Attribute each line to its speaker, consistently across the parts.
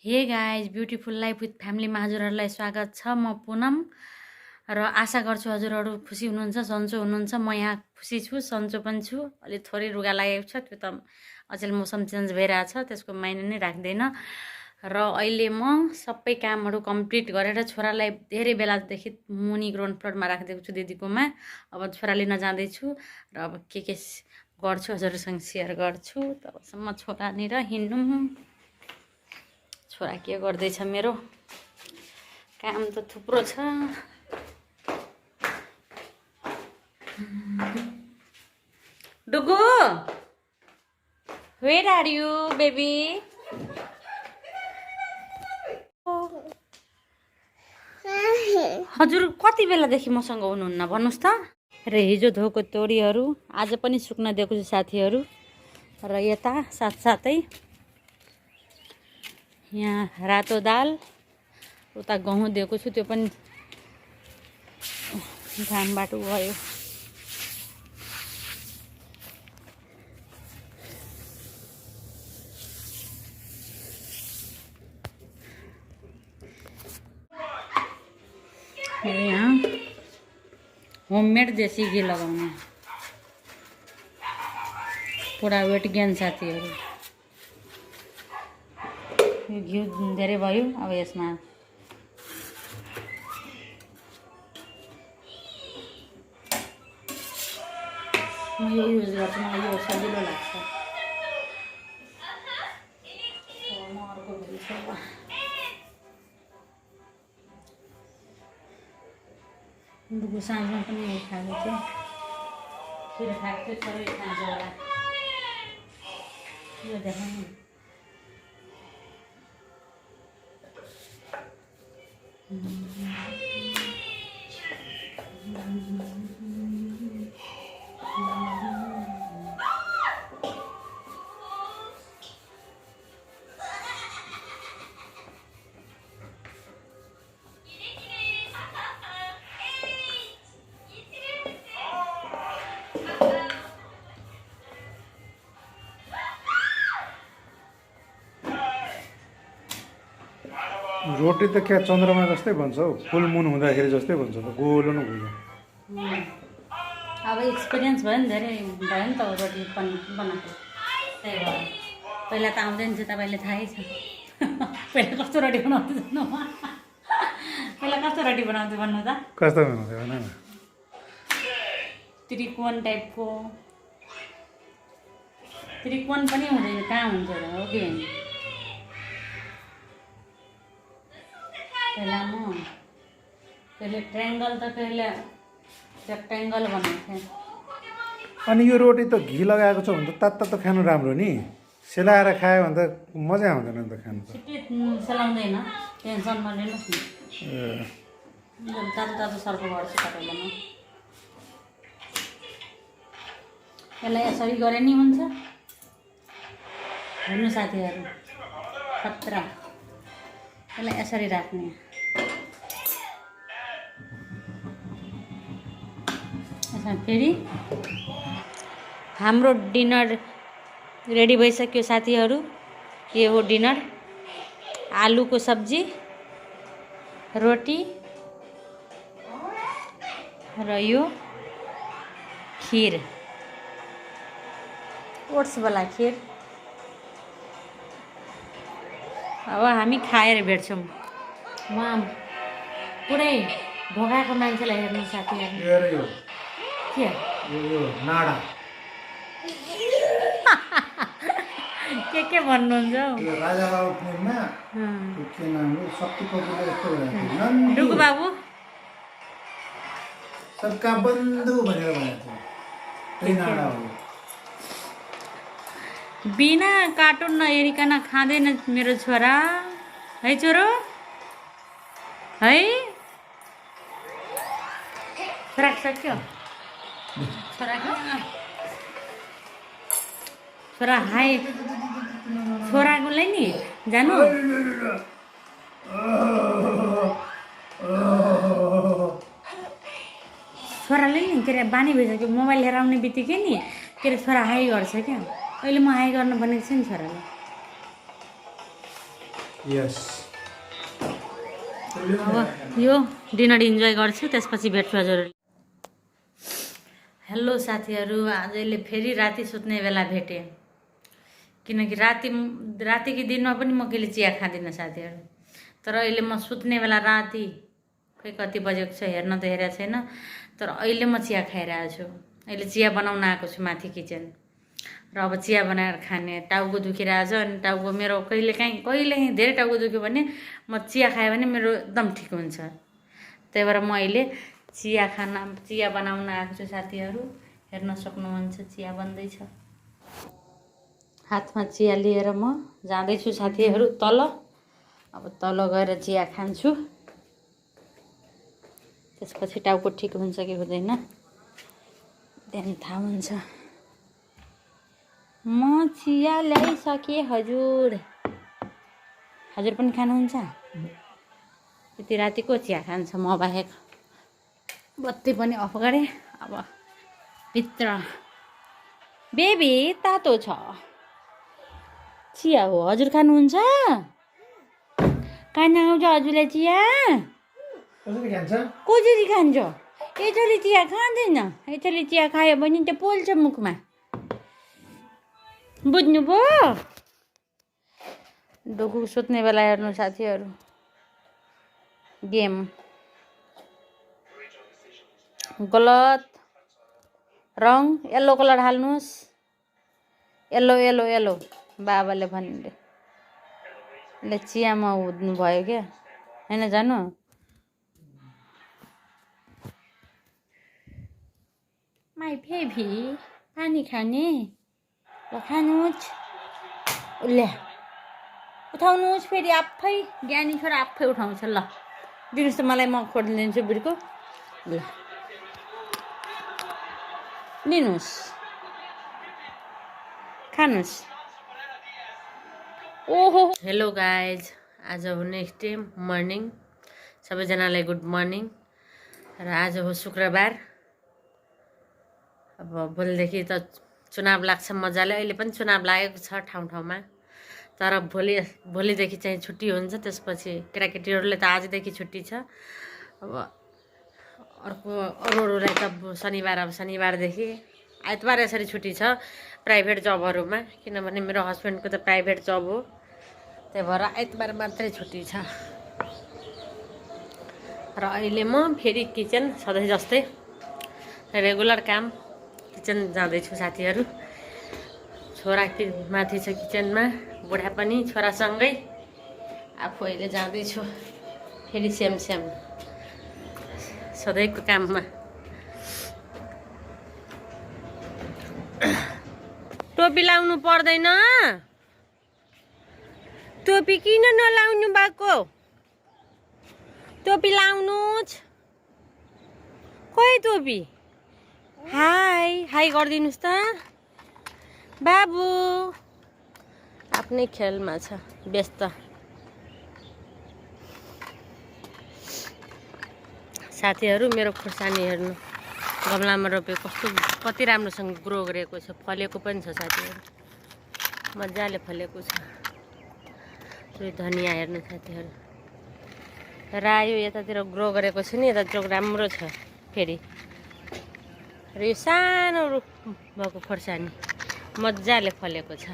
Speaker 1: Hey guys beautiful life with फ्यामिलीमा हजुरहरूलाई स्वागत छ। म पुनम र आशा गर्छु हजुरहरू खुसी हुनुहुन्छ, सन्चो हुनुहुन्छ। म यहाँ खुसी छु, सन्चो पनि छु। अलि थोरै रुगा लागेको छ, त्यो त अचेल मौसम चेन्ज भइरहेछ, त्यसको माइने नै राख्दैन। र अहिले म सबै कामहरू कम्प्लिट गरेर छोरालाई धेरै बेलादेखि मुनि ग्राउन्ड फ्लोरमा राखिदिएको छु दिदीकोमा। अब छोरा लिन जाँदैछु र अब के गर्छु हजुरहरूसँग सेयर गर्छु। तबसम्म छोरानिर हिँड्नु। छोरा के गर्दैछ मेरो? काम त थुप्रो छ। डुगु, वेयर आर यु बेबी? हजुर कति बेलादेखि मसँग हुनुहुन्न भन्नुहोस् त? र हिजो धोएको तोरीहरू आज पनि सुक्न दिएको छु साथीहरू। र यता साथसाथै यहाँ रातो दाल, उता गहुँ दिएको छु, त्यो पनि घामबाट गयो। यहाँ होममेड देसी घी लगाउने पुरा वेट गेन साथीहरू। यो घिउ धेरै भयो, अब यसमा म यो युज गर्छु, मलाई यो सजिलो लाग्छ। म अर्को डुगु साँझमा पनि यही खाएको थियो, खिर खाएको थियो, सबै खान्छ होला। यो देखाउनु
Speaker 2: रोटी त क्या चन्द्रमा जस्तै भन्छ हौ, फुल मुन हुँदाखेरि जस्तै भन्छ त, गोलो न गोलो।
Speaker 1: अब एक्सपिरियन्स भयो नि, धेरै भयो नि त रोटी बनाएको, त्यही भएर। पहिला त आउँदैन थियो, तपाईँले थाहै छ। पहिला कस्तो रोटी बनाउँथ्यो भन्नु? पहिला कस्तो रोटी बनाउँथ्यो भन्नु त?
Speaker 2: कस्तो बनाउँथ्यो भन न?
Speaker 1: त्रिकोण टाइपको। त्रिकोण पनि हुँदैन, कहाँ हुन्छ र? हो कि होइन? पहिला म कहिले ट्रायङ्गल त कहिले रेक्ट्याङ्गल बनाउँथेँ।
Speaker 2: अनि यो रोटी त घी लगाएको छ भने त तातो तातो खानु राम्रो नि, सेलाएर खायो भने त मजा आउँदैन नि त खानु त।
Speaker 1: छिट्टै सेलाउँदैन, टेन्सन नलिनुहोस् न। तातो तातो सर्भ गर्छु तपाईँलाई म। यसलाई यसरी गरे नि हुन्छ। हेर्नु साथीहरू, खतरा। यसलाई यसरी राख्ने। यसमा फेरि हाम्रो डिनर रेडी भइसक्यो साथीहरू। यो हो डिनर, आलुको सब्जी, रोटी र यो खिर, ओट्सवाला खिर। अब हामी खाएर भेट्छौँ। म पुरै भोगाएको मान्छेलाई हेर्नु साथीहरू। के
Speaker 2: नाडा
Speaker 1: के भन्नुहुन्छ हौ?
Speaker 2: राजाबाबु फिल्ममा के नाम हो, शक्ति कपुरले यस्तो भनेको
Speaker 1: डुगु बाबु
Speaker 2: सबका बन्धु भनेर भनेको थियो, त्यही नाडा हो।
Speaker 1: बिना कार्टुन नहेरिकन खाँदैन मेरो छोरा। है छोरो, है छोरा सक्यो। छोरा हाई, छोराकोलाई नि जानु। छोराले नि के अरे बानी भइसक्यो, मोबाइल लिएर आउने बित्तिकै नि के अरे छोरा हाई गर्छ क्या। अहिले म हाई गर्नु भनेको छु नि छोरालाई।
Speaker 2: यस
Speaker 1: अब यो डिनर इन्जोय गर्छु, त्यसपछि भेट्छु हजुर। हेलो साथीहरू, आजले फेरि राति सुत्ने बेला भेटेँ, किनकि रातिको दिनमा पनि म कहिले चिया खाँदिनँ साथीहरू। तर अहिले म सुत्ने बेला राति खै कति बजेको छ हेर्न त हेरेको छैन, तर अहिले म चिया खाइरहेको छु। अहिले चिया बनाउन आएको छु माथि किचन, र अब चिया बनाएर खाने। टाउको दुखिरहेको छ, अनि टाउको मेरो कहिलेकाहीँ धेरै टाउको दुख्यो भने म चिया खाएँ भने मेरो एकदम ठिक हुन्छ। त्यही भएर म अहिले चिया बनाउन आएको छु साथीहरू। हेर्न सक्नुहुन्छ चिया बन्दैछ। हातमा चिया लिएर म जाँदैछु साथीहरू तल। अब तल गएर चिया खान्छु, त्यसपछि टाउको ठिक हुन्छ कि हुँदैन त्यहाँदेखि थाहा हुन्छ। म चिया ल्याइसकेँ हजुर। हजुर पनि खानुहुन्छ? यति रातिको चिया खान्छ म बाहेक। बत्ती पनि अफ गरेँ। अब भित्र बेबी तातो छ, चिया हो। हजुर खानुहुन्छ? खान आउँछ हजुरलाई चिया? कसरी खान्छ? यसरी चिया खाँदैन। यसरी चिया खायो भने त्यो पोल्छ मुखमा, बुझ्नुभयो? डोकु सुत्ने बेला हेर्नु साथीहरू, गेम गलत रङ येल्लो कलर हाल्नुहोस्। येल्लो येल्लो येल्लो बाबाले भन्ने चियामा हुँद्नु भयो क्या, होइन जानु? माई बेबी पानी खाने? ल खानुहोस्। ल्या उठाउनुहोस् फेरि आफै, ज्ञानी छोरा आफै उठाउँछ। ल दिनुहोस् त मलाई, म खोलिदिन्छु बिर्को। ल लिनुहोस्, खानुहोस्। ओहो हेलो गाइज, आज हो नेक्स्ट डे मर्निङ। सबैजनालाई गुड मर्निङ। र आज हो शुक्रबार। अब भोलिदेखि त चुनाव लाग्छ मजाले। अहिले पनि चुनाव लागेको छ ठाउँ ठाउँमा, तर भोलिदेखि चाहिँ छुट्टी हुन्छ। त्यसपछि केटाकेटीहरूलाई त आजदेखि छुट्टी छ। अब अरूलाई त शनिबारदेखि आइतबार यसरी छुट्टी छ प्राइभेट जबहरूमा, किनभने मेरो हस्बेन्डको त प्राइभेट जब हो। त्यही भएर आइतबार मात्रै छुट्टी छ। र अहिले म फेरि किचन सधैँ जस्तै रेगुलर काम किचन जाँदैछु साथीहरू। छोरा माथि छ किचनमा, बुढा पनि छोरासँगै, आफू अहिले जाँदैछु फेरि सेम सधैँको काममा। टोपी लाउनु पर्दैन? टोपी किन नलाउनु भएको? टोपी लाउनुहोस्। खोइ टोपी। हाई गरिदिनुहोस् त बाबु। आफ्नै खेलमा छ व्यस्त। साथीहरू मेरो खुर्सानी हेर्नु, गमलामा रोपेको कति राम्रोसँग ग्रो गरेको छ, फलेको पनि छ साथीहरू, मजाले फलेको छ। धनियाँ हेर्नु साथीहरू, रायो यतातिर ग्रो गरेको छ नि, यता चोक राम्रो छ फेरि। र यो सानो रुख भएको खोर्सानी मजाले फलेको छ।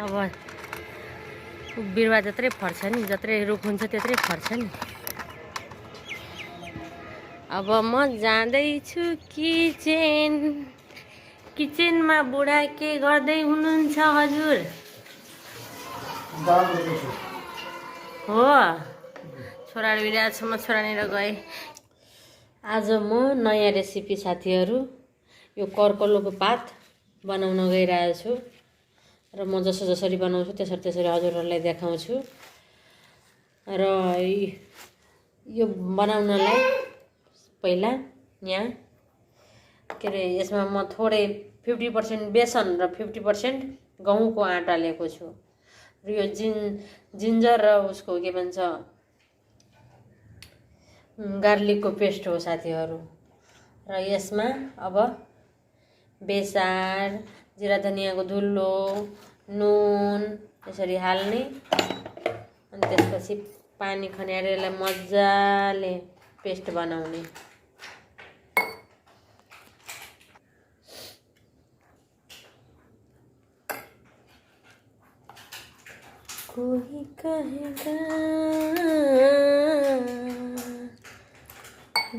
Speaker 1: अब बिरुवा जत्रै फर्छ नि, जत्रै रुख हुन्छ त्यत्रै फर्छ नि। अब म जाँदैछु किचनमा। बुढा के गर्दै हुनुहुन्छ हजुर? हो, छोरा बिराएको छ, म छोरानिर गएँ। आज म नयाँ रेसिपी साथीहरू, यो कर्कलोको पात बनाउन गइरहेको छु। र म जसरी बनाउँछु त्यसरी हजुरहरूलाई देखाउँछु। र यो बनाउनलाई पहिला यहाँ के अरे यसमा म थोरै 50% बेसन र 50% गहुँको आँटा लिएको छु। र यो जिन्जर र उसको के भन्छ गार्लिकको पेस्ट हो साथीहरू। र यसमा अब बेसार, जिरा धनियाँको धुलो, नुन, यसरी हाल्ने अनि त्यसपछि पानी खन्याएर यसलाई मजाले पेस्ट बनाउने। कोही कहेगा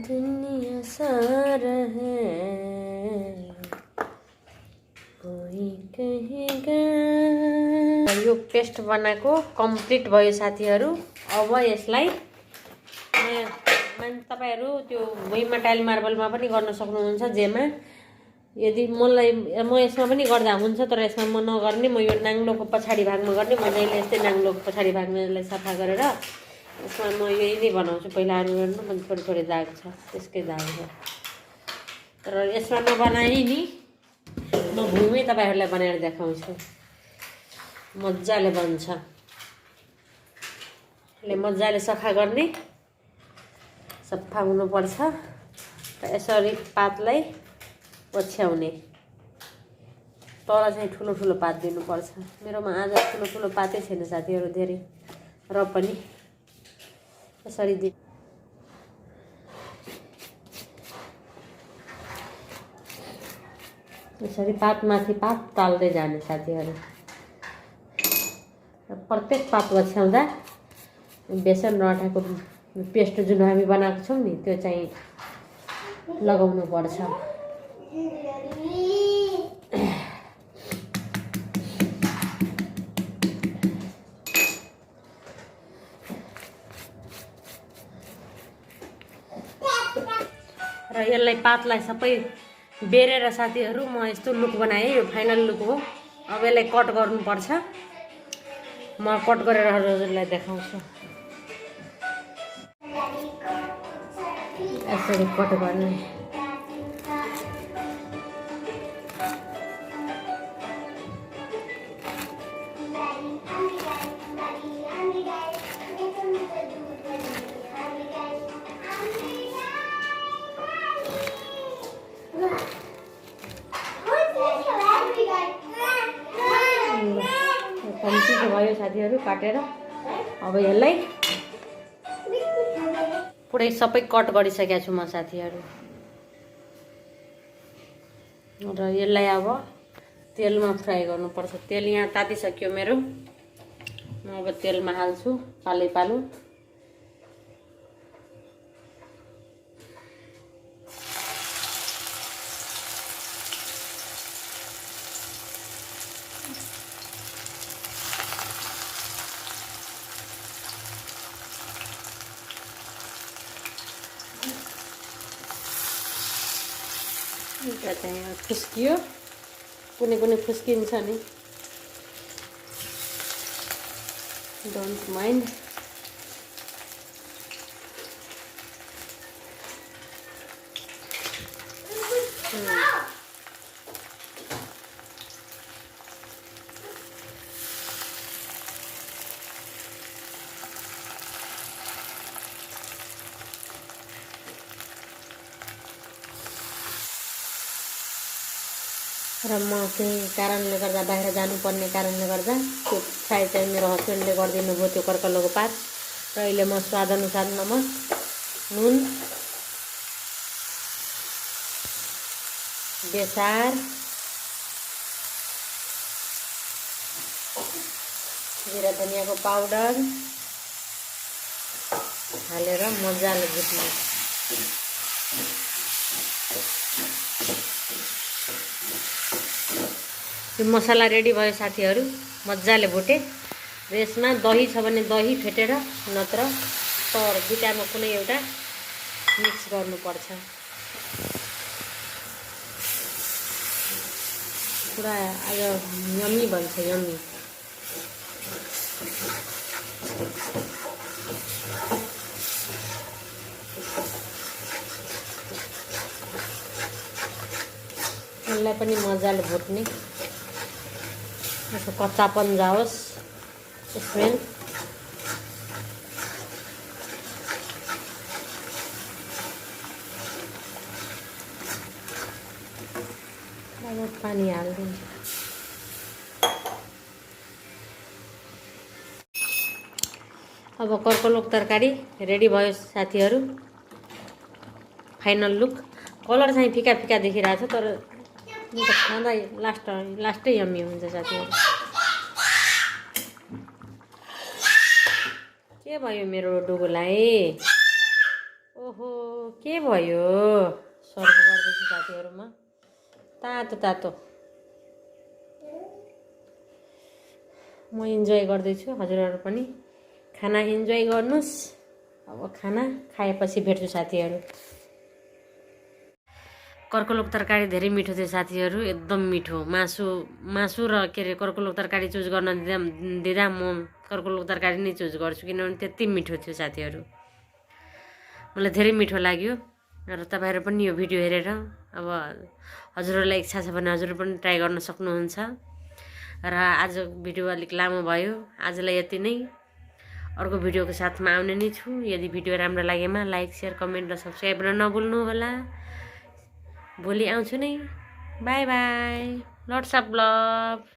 Speaker 1: दुनिया सारा है, कोही कहेगा। यो पेस्ट बनाएको कम्प्लिट भयो साथीहरू। अब यसलाई तपाईहरु त्यो भुइँमा टाइल मार्बलमा पनि गर्न सक्नुहुन्छ, जेमा। यदि म यसमा पनि गर्दा हुन्छ, तर यसमा म नगर्ने, म यो नाङ्लोको पछाडि भागमा गर्ने। म जहिले यस्तै नाङ्लोको पछाडि भागमा यसलाई सफा गरेर यसमा म यही बनाउँछु। पहिला हेर्नु पनि थोरै थोरै दाग छ, त्यसकै दाग हो। तर यसमा नबनाई नि म भुइँमै तपाईहरुलाई बनाएर देखाउँछु। मजाले बन्छ। यसले मजाले सफा गर्ने, सफा हुनुपर्छ र यसरी पातलाई पछ्याउने। तर चाहिँ ठुलो ठुलो पात दिनुपर्छ। मेरोमा आज ठुलो ठुलो पातै छैन साथीहरु, धेरै, र पनि यसरी दि यसरी पातमाथि पात टाल्दै जाने साथीहरु। प्रत्येक पात पछ्याउँदा बेसन र आटाको पेस्ट जुन हामी बनाएको छौं नि, त्यो चाहिँ लगाउनु पर्छ। र यसलाई पातलाई सबै बेरेर साथीहरु म यस्तो लुक बनाए। यो फाइनल लुक हो। अब यसलाई कट गर्नुपर्छ। म कट गरेर हजुरलाई देखाउँछु। यसरी कट गर्ने। कम्ती भयो साथीहरु काटेर। अब यसलाई पुरै सबै कट गरिसकेको छु म साथीहरु। र यसलाई अब तेलमा फ्राई गर्नुपर्छ। तेल यहाँ तातिसक्यो मेरो। म अब तेलमा हाल्छु पालै पालो। एउटा चाहिँ फुस्कियो, कुनै कुनै फुस्किन्छ नि, डोन्ट माइन्ड। र म केही कारणले गर्दा बाहिर जानुपर्ने कारणले गर्दा त्यो फ्राई चाहिँ मेरो हस्बेन्डले गरिदिनु भयो, त्यो कर्कलोको पात। र अहिले म स्वादअनुसार नमक, नुन, बेसार, जिरा धनियाँको पाउडर हालेर मजाले भुट्ने। यो मसला रेडी भयो साथीहरु। मजाले भुटे। र यसमा दही छ भने दही फेटेर, नत्र तर दुईटामा कुनै एउटा मिक्स गर्नुपर्छ। पुरा आज यम्मी बन्छ, यम्मी। यसलाई पनि मजाले भुट्ने, यसको कच्चापन जाओस्, स्मेल। अब पानी हाल्दिन्छु। अब कर्कलोक तरकारी रेडी भयो साथीहरू। Final look. कलर चाहिँ फिका फिका देखिरहेको छ तर म त खाँदा लास्टै यम्मी हुन्छ साथीहरू। के भयो मेरो डुगुलाई? ओहो के भयो? सर्भ गर्दैछु साथीहरू म। तातो तातो म इन्जोय गर्दैछु, हजुरहरू पनि खाना इन्जोय गर्नुहोस्। अब खाना खाएपछि भेट्छु साथीहरू। कर्कलोक तरकारी धेरै मिठो थियो साथीहरू, एकदम मिठो। मासु र के अरे कर्कलोक तरकारी चुज गर्न दिँदा म कर्कलोक तरकारी नै चुज गर्छु किनभने त्यति मिठो थियो साथीहरू। मलाई धेरै मिठो लाग्यो र तपाईँहरू पनि यो भिडियो हेरेर अब हजुरहरूलाई इच्छा छ भने हजुर पनि ट्राई गर्न सक्नुहुन्छ। र आज भिडियो अलिक लामो भयो, आजलाई यति नै। अर्को भिडियोको साथमा आउने नै छु। यदि भिडियो राम्रो लागेमा लाइक सेयर कमेन्ट र सब्सक्राइब गर्न नभुल्नु होला। भोलि आउँछु नै। Bye bye, lots of love.